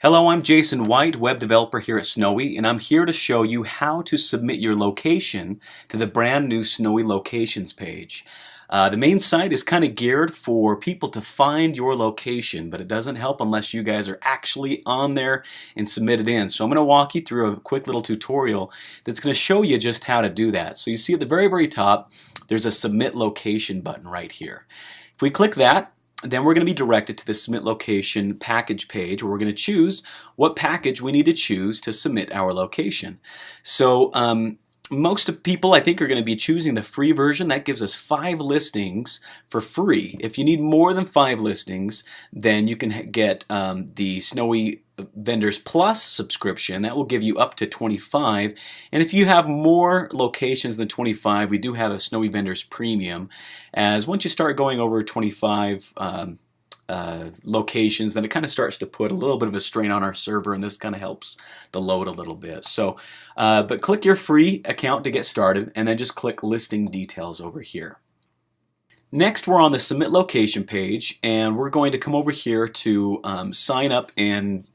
Hello, I'm Jason White, web developer here at Snowie, and I'm here to show you how to submit your location to the brand new Snowie locations page. The main site is kind of geared for people to find your location, but it doesn't help unless you guys are actually on there and submit it in. So I'm going to walk you through a quick little tutorial that's going to show you just how to do that. So you see at the very top, there's a submit location button right here. If we click that, then we're going to be directed to the submit location package page where we're going to choose what package we need to choose to submit our location. So most people I think are going to be choosing the free version. That gives us 5 listings for free. If you need more than 5 listings, then you can get the Snowie Vendors Plus subscription. That will give you up to 25. And if you have more locations than 25, we do have a Snowie Vendors Premium. As once you start going over 25 locations, then it kind of starts to put a little bit of a strain on our server, and this kind of helps the load a little bit. So, but click your free account to get started, and then just click Listing Details over here. Next, we're on the Submit Location page, and we're going to come over here to sign up and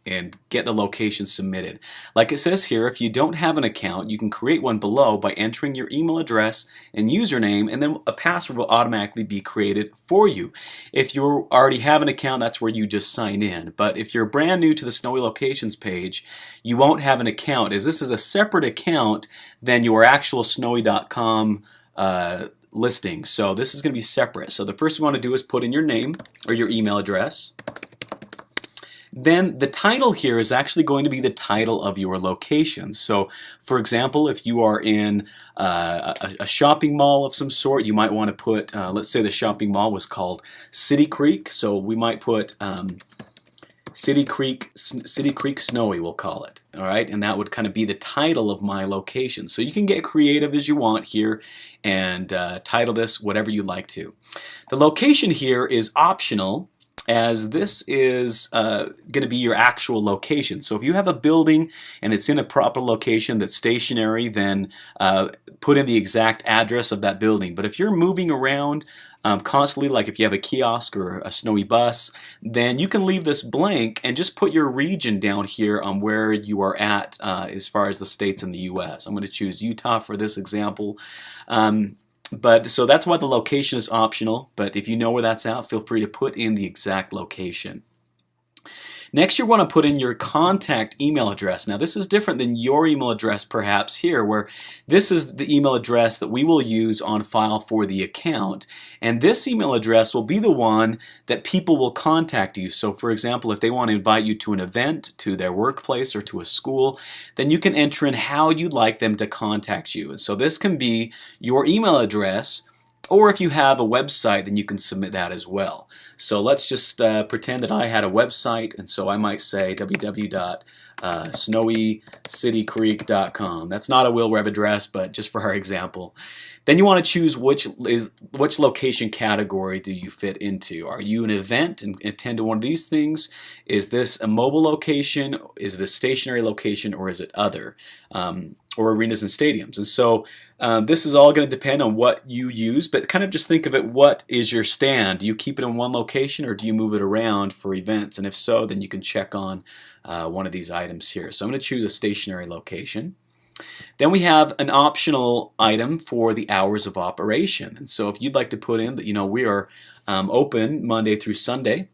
get the location submitted. Like it says here, if you don't have an account, you can create one below by entering your email address and username, and then a password will automatically be created for you. If you already have an account, that's where you just sign in. But if you're brand new to the Snowie Locations page, you won't have an account, as this is a separate account than your actual Snowie.com listing. So this is going to be separate. So the first thing we want to do is put in your name or your email address. Then the title here is actually going to be the title of your location. So for example, if you are in a shopping mall of some sort, you might want to put, let's say the shopping mall was called City Creek, so we might put City Creek Snowie, we'll call it. All right, and that would kind of be the title of my location. So you can get creative as you want here and title this whatever you like to. The location here is optional, as this is going to be your actual location. So if you have a building and it's in a proper location that's stationary, then put in the exact address of that building. But if you're moving around constantly, like if you have a kiosk or a Snowie bus, then you can leave this blank and just put your region down here on where you are at as far as the states in the US. I'm going to choose Utah for this example. So that's why the location is optional, but if you know where that's at, feel free to put in the exact location. Next, you want to put in your contact email address. Now, this is different than your email address perhaps here, where this is the email address that we will use on file for the account. And this email address will be the one that people will contact you. So, for example, if they want to invite you to an event, to their workplace, or to a school, then you can enter in how you'd like them to contact you. And so this can be your email address, or if you have a website, then you can submit that as well. So let's just pretend that I had a website, and so I might say www.snowiecitycreek.com. That's not a real web address, but just for our example. Then you want to choose which location category do you fit into. Are you an event and attend to one of these things? Is this a mobile location? Is it a stationary location? Or is it other? Or arenas and stadiums. And so this is all going to depend on what you use, but kind of just think of it, what is your stand? Do you keep it in one location or do you move it around for events? And if so, then you can check on one of these items here. So I'm going to choose a stationary location. Then we have an optional item for the hours of operation. And so if you'd like to put in that, we are open Monday through Sunday,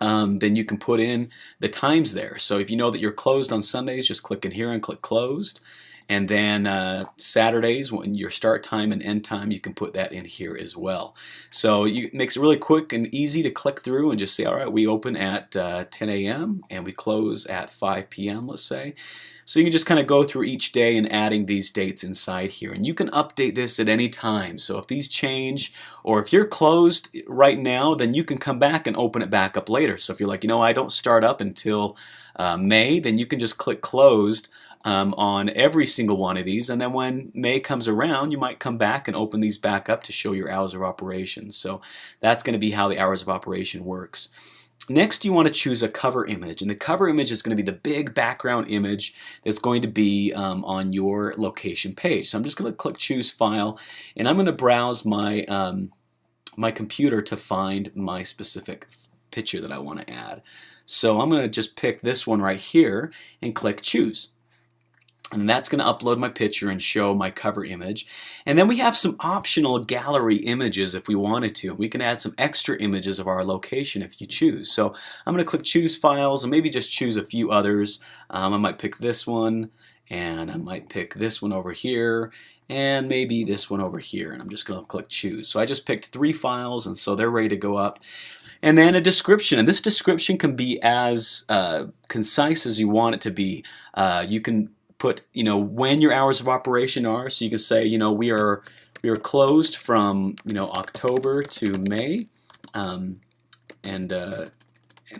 then you can put in the times there. So if you know that you're closed on Sundays, just click in here and click closed. And then Saturdays, when your start time and end time, you can put that in here as well. So it makes it really quick and easy to click through and just say, all right, we open at 10 a.m. and we close at 5 p.m., let's say. So you can just kind of go through each day and adding these dates inside here. And you can update this at any time. So if these change, or if you're closed right now, then you can come back and open it back up later. So if you're like, I don't start up until May, then you can just click closed on every single one of these, and then when May comes around, you might come back and open these back up to show your hours of operation. So that's going to be how the hours of operation works. Next, you want to choose a cover image, and the cover image is going to be the big background image that's going to be on your location page. So I'm just going to click Choose File, and I'm going to browse my my computer to find my specific picture that I want to add. So I'm going to just pick this one right here and click choose. And that's going to upload my picture and show my cover image. And then we have some optional gallery images if we wanted to. We can add some extra images of our location if you choose. So I'm going to click choose files and maybe just choose a few others. I might pick this one, and I might pick this one over here, and maybe this one over here. And I'm just going to click choose. So I just picked 3 files, and so they're ready to go up. And then a description, and this description can be as concise as you want it to be. You can put, when your hours of operation are. So you can say, we are closed from, October to May, and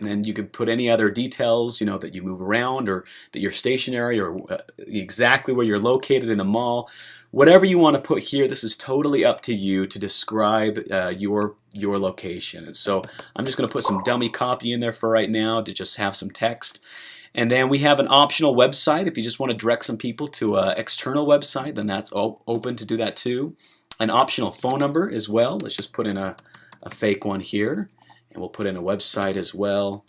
then you could put any other details, that you move around or that you're stationary or exactly where you're located in the mall. Whatever you want to put here, this is totally up to you to describe your location. And so I'm just going to put some dummy copy in there for right now to just have some text. And then we have an optional website. If you just want to direct some people to an external website, then that's open to do that too. An optional phone number as well. Let's just put in a fake one here. And we'll put in a website as well.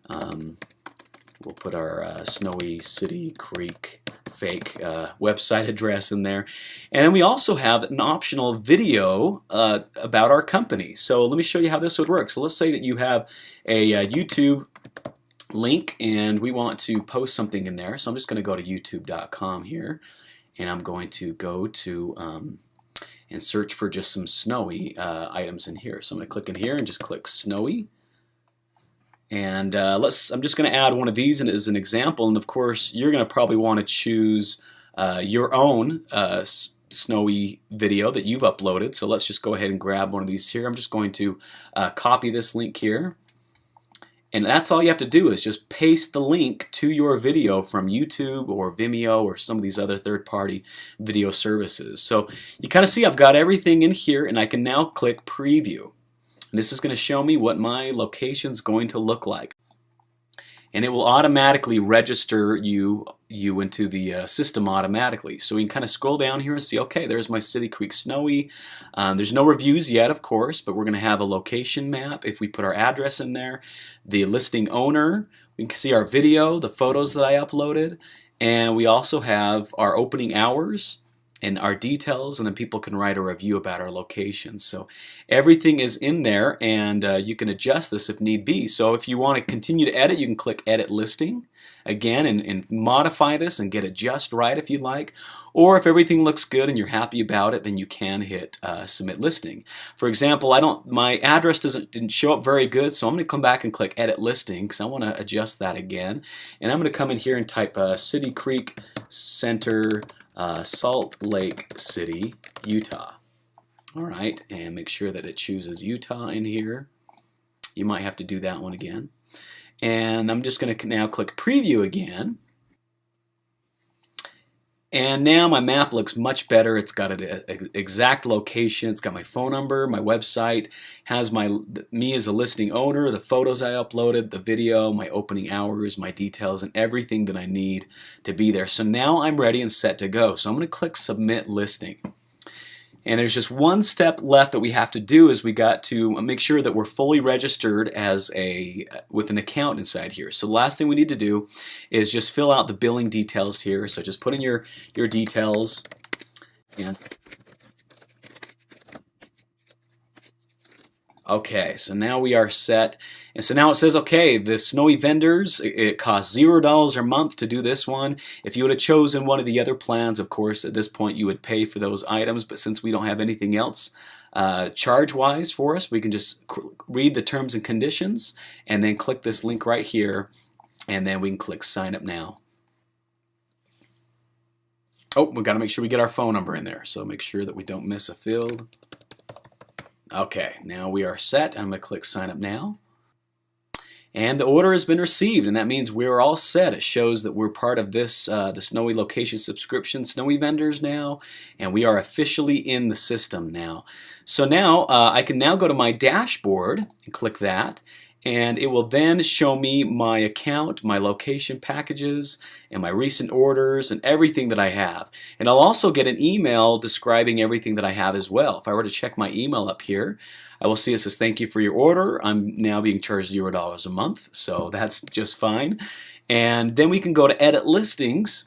We'll put our Snowy City Creek fake website address in there. And then we also have an optional video about our company. So let me show you how this would work. So let's say that you have a YouTube link and we want to post something in there. So I'm just going to go to youtube.com here, and I'm going to go to and search for just some Snowy items in here. So I'm going to click in here and just click Snowy. And I'm just going to add one of these as an example. And of course, you're going to probably want to choose your own Snowy video that you've uploaded. So let's just go ahead and grab one of these here. I'm just going to copy this link here. And that's all you have to do is just paste the link to your video from YouTube or Vimeo or some of these other third-party video services. So you kind of see I've got everything in here, and I can now click preview. And this is going to show me what my location's going to look like. And it will automatically register you into the system automatically. So we can kind of scroll down here and see, okay, there's my City Creek Snowy. There's no reviews yet, of course, but we're going to have a location map if we put our address in there. The listing owner, we can see our video, the photos that I uploaded, and we also have our opening hours and our details, and then people can write a review about our location. So everything is in there, and you can adjust this if need be. So if you want to continue to edit, you can click Edit Listing again and modify this and get it just right if you like. Or if everything looks good and you're happy about it, then you can hit Submit Listing. For example, my address didn't show up very good, so I'm going to come back and click Edit Listing because I want to adjust that again. And I'm going to come in here and type City Creek Center, Salt Lake City, Utah. All right, and make sure that it chooses Utah in here. You might have to do that one again. And I'm just going to now click Preview again. And now my map looks much better. It's got an exact location. It's got my phone number, my website, has me as a listing owner, the photos I uploaded, the video, my opening hours, my details, and everything that I need to be there. So now I'm ready and set to go. So I'm going to click Submit Listing. And there's just one step left that we have to do is we got to make sure that we're fully registered as with an account inside here. So the last thing we need to do is just fill out the billing details here. So just put in your details. And okay, so now we are set. And so now it says, okay, the Snowy vendors, it costs $0 a month to do this one. If you would have chosen one of the other plans, of course, at this point you would pay for those items. But since we don't have anything else charge-wise for us, we can just read the terms and conditions and then click this link right here. And then we can click Sign Up Now. Oh, we got to make sure we get our phone number in there. So make sure that we don't miss a field. Okay, now we are set. I'm going to click Sign Up Now. And the order has been received, and that means we're all set. It shows that we're part of this, the Snowy Location Subscription Snowy Vendors now, and we are officially in the system now. So now I can now go to my dashboard and click that, and it will then show me my account, my location packages, and my recent orders and everything that I have. And I'll also get an email describing everything that I have as well. If I were to check my email up here, I will see it says thank you for your order. I'm now being charged $0 a month, so that's just fine. And then we can go to edit listings,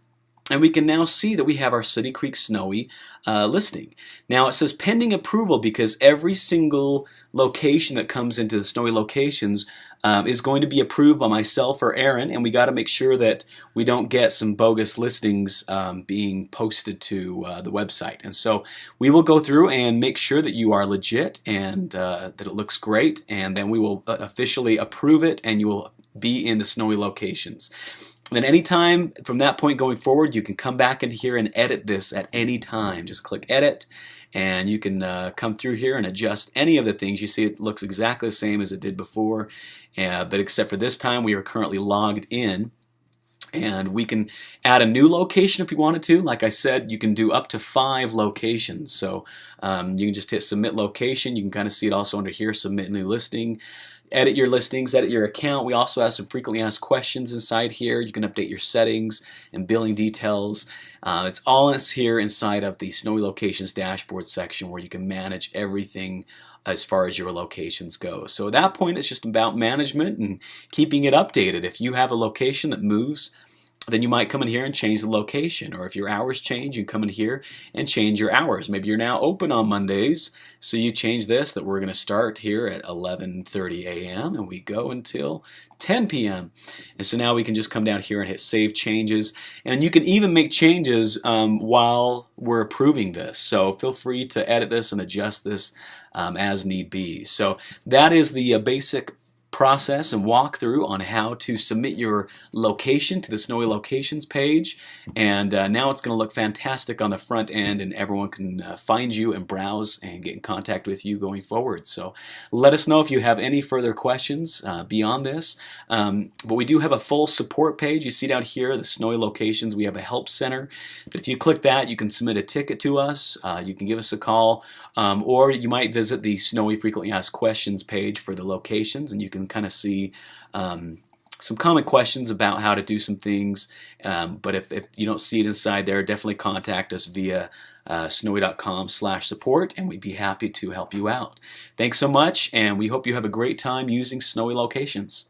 and we can now see that we have our City Creek Snowy listing. Now it says pending approval because every single location that comes into the Snowy locations is going to be approved by myself or Aaron, and we got to make sure that we don't get some bogus listings being posted to the website. And so we will go through and make sure that you are legit and that it looks great, and then we will officially approve it, and you will be in the Snowy locations. And then anytime from that point going forward, you can come back into here and edit this at any time. Just click edit, and you can come through here and adjust any of the things. You see it looks exactly the same as it did before, but except for this time we are currently logged in. And we can add a new location if you wanted to. Like I said, you can do up to 5 locations. So you can just hit submit location. You can kind of see it also under here, submit new listing. Edit your listings, edit your account. We also have some frequently asked questions inside here. You can update your settings and billing details. It's all here inside of the Snowy Locations dashboard section where you can manage everything as far as your locations go. So at that point, it's just about management and keeping it updated. If you have a location that moves, then you might come in here and change the location. Or if your hours change, you can come in here and change your hours. Maybe you're now open on Mondays, so you change this that we're going to start here at 11:30 a.m. and we go until 10 p.m. And so now we can just come down here and hit Save Changes. And you can even make changes while we're approving this. So feel free to edit this and adjust this as need be. So that is the basic process and walkthrough on how to submit your location to the Snowy Locations page, and now it's going to look fantastic on the front end, and everyone can find you and browse and get in contact with you going forward. So let us know if you have any further questions beyond this, but we do have a full support page. You see down here the Snowy Locations, we have a help center, but if you click that, you can submit a ticket to us, you can give us a call, or you might visit the Snowy Frequently Asked Questions page for the locations, and you can kind of see some common questions about how to do some things, but if you don't see it inside there, definitely contact us via snowy.com/support, and we'd be happy to help you out. Thanks so much, and we hope you have a great time using Snowy Locations.